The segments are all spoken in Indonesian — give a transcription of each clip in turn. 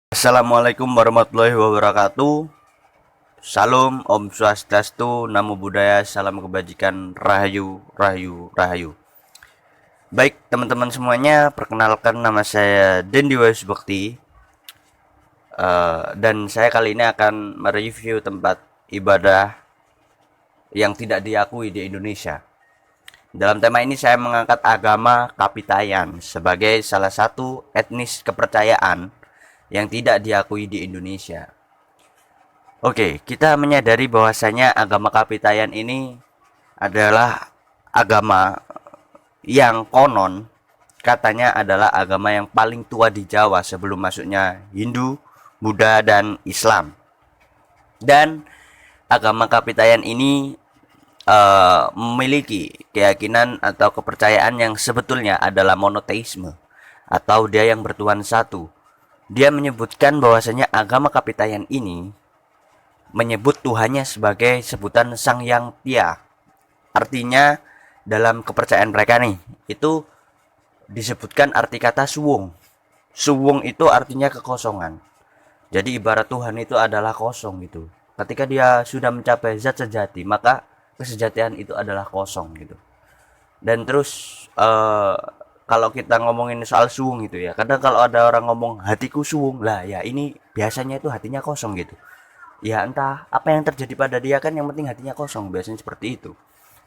Assalamualaikum warahmatullahi wabarakatuh. Salam, Om Swastiastu, Namo Buddhaya, salam kebajikan, Rahayu, Rahayu, Rahayu. Baik teman-teman semuanya, perkenalkan nama saya Dendi Wahyu Bakti. Dan saya kali ini akan mereview tempat ibadah yang tidak diakui di Indonesia. Dalam tema ini saya mengangkat agama Kapitayan sebagai salah satu etnis kepercayaan yang tidak diakui di Indonesia. Oke, kita menyadari bahwasanya agama Kapitayan ini adalah agama yang konon katanya adalah agama yang paling tua di Jawa sebelum masuknya Hindu, Buddha, dan Islam. Dan agama Kapitayan ini memiliki keyakinan atau kepercayaan yang sebetulnya adalah monoteisme atau dia yang bertuhan satu. Dia menyebutkan bahwasanya agama Kapitayan ini menyebut Tuhannya sebagai sebutan Sang Yang Tia. Artinya dalam kepercayaan mereka nih, itu disebutkan arti kata suwung. Suwung itu artinya kekosongan. Jadi ibarat Tuhan itu adalah kosong gitu. Ketika dia sudah mencapai zat sejati, maka kesejatian itu adalah kosong gitu. Dan terus kalau kita ngomongin soal suwung gitu ya, kadang kalau ada orang ngomong hatiku suwung lah ya, ini biasanya itu hatinya kosong gitu ya, entah apa yang terjadi pada dia, kan yang penting hatinya kosong, biasanya seperti itu.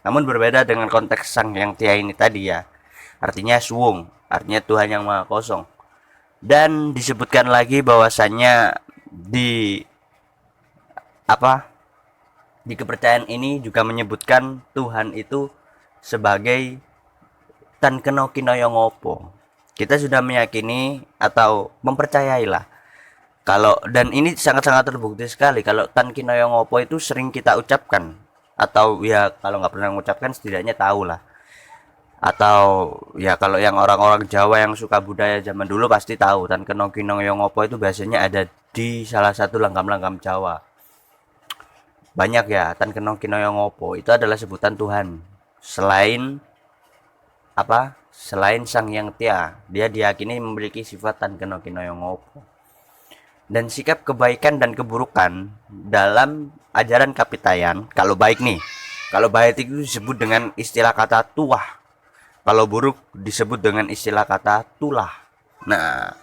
Namun berbeda dengan konteks Sang Yang Tia ini tadi ya, artinya suwung, artinya Tuhan yang maha kosong. Dan disebutkan lagi bahwasannya di di kepercayaan ini juga menyebutkan Tuhan itu sebagai Tan keno kinoyo ngopo. Kita sudah meyakini atau mempercayailah kalau, dan ini sangat-sangat terbukti sekali, kalau tan kinoyo ngopo itu sering kita ucapkan, atau ya kalau nggak pernah mengucapkan setidaknya tahu lah. Atau ya kalau yang orang-orang Jawa yang suka budaya zaman dulu pasti tahu tan keno kinoyo ngopo itu biasanya ada di salah satu langgam-langgam Jawa. Banyak ya, tan keno kinoyo ngopo itu adalah sebutan Tuhan selain selain Sang Yang Tia. Dia diyakini memiliki sifat tan keno kinoyo ngopo. Dan sikap kebaikan dan keburukan dalam ajaran Kapitayan, kalau baik nih, kalau baik itu disebut dengan istilah kata tuah, kalau buruk disebut dengan istilah kata tulah. Nah,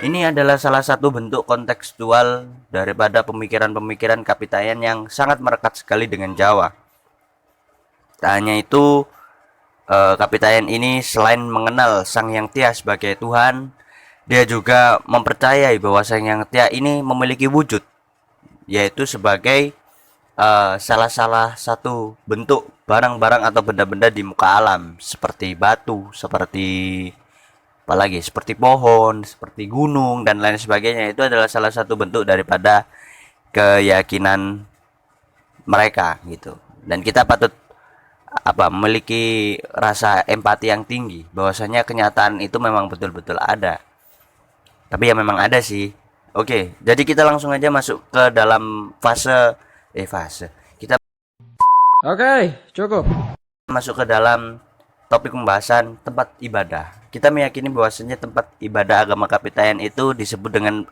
ini adalah salah satu bentuk kontekstual daripada pemikiran-pemikiran Kapitayan yang sangat melekat sekali dengan Jawa. Tak hanya itu, Kapitayan ini selain mengenal Sang Yang Tia sebagai Tuhan, dia juga mempercayai bahwa Sang Yang Tia ini memiliki wujud, yaitu sebagai salah satu bentuk barang-barang atau benda-benda di muka alam, seperti batu, seperti apalagi, seperti pohon, seperti gunung dan lain sebagainya. Itu adalah salah satu bentuk daripada keyakinan mereka gitu. Dan kita patut memiliki rasa empati yang tinggi bahwasanya kenyataan itu memang betul-betul ada. Tapi ya memang ada sih. Oke, jadi kita langsung aja masuk ke dalam fase. Kita cukup. masuk ke dalam topik pembahasan tempat ibadah. Kita meyakini bahwasanya tempat ibadah agama Kapitayan itu disebut dengan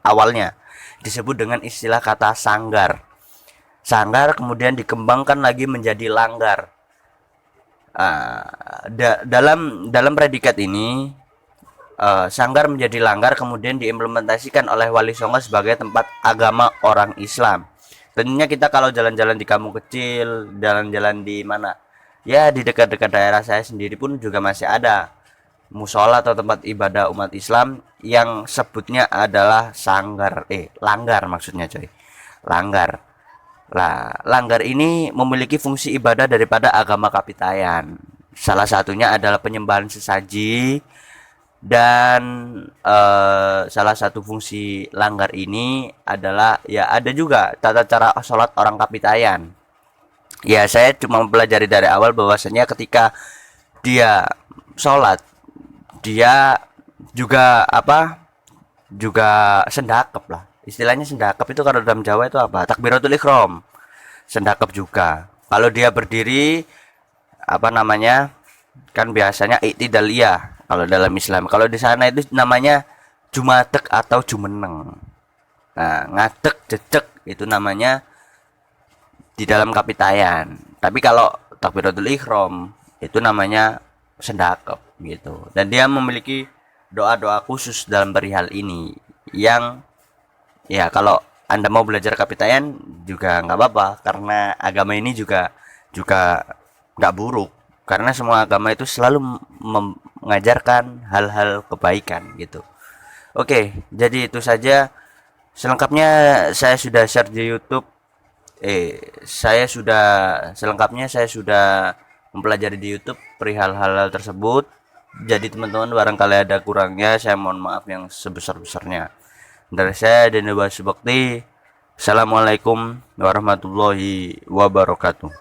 disebut dengan istilah kata sanggar. Sanggar kemudian dikembangkan lagi menjadi langgar. Dalam predikat ini, sanggar menjadi langgar kemudian diimplementasikan oleh Wali Songo sebagai tempat agama orang Islam. Tentunya kita kalau jalan-jalan di kampung kecil, jalan-jalan di mana ya, di dekat-dekat daerah saya sendiri pun juga masih ada musola atau tempat ibadah umat Islam yang sebutnya adalah langgar maksudnya coy. Langgar. Langgar ini memiliki fungsi ibadah daripada agama Kapitayan. Salah satunya adalah penyembahan sesaji, dan salah satu fungsi langgar ini adalah ya ada juga tata cara sholat orang Kapitayan. Ya saya cuma mempelajari dari awal bahwasanya ketika dia sholat, dia juga sendakep lah. Istilahnya sendakep itu kalau dalam Jawa itu takbiratul ihram. Sendakep juga. Kalau dia berdiri apa namanya, kan biasanya i'tidaliyah kalau dalam Islam. Kalau di sana itu namanya jumadeg atau jumeneng. Nah, ngadeg jejeg itu namanya di dalam kapitayan. Tapi kalau takbiratul ihram itu namanya sendakep gitu. Dan dia memiliki doa-doa khusus dalam perihal ini yang ya kalau Anda mau belajar kapitayan juga nggak apa-apa, karena agama ini juga juga nggak buruk, karena semua agama itu selalu mengajarkan hal-hal kebaikan gitu. Oke, jadi itu saja. Selengkapnya saya sudah share di YouTube. Selengkapnya saya sudah mempelajari di YouTube perihal hal-hal tersebut. Jadi teman-teman barangkali ada kurangnya, saya mohon maaf yang sebesar-besarnya. Dari saya Deni Basubakti. Assalamualaikum warahmatullahi wabarakatuh.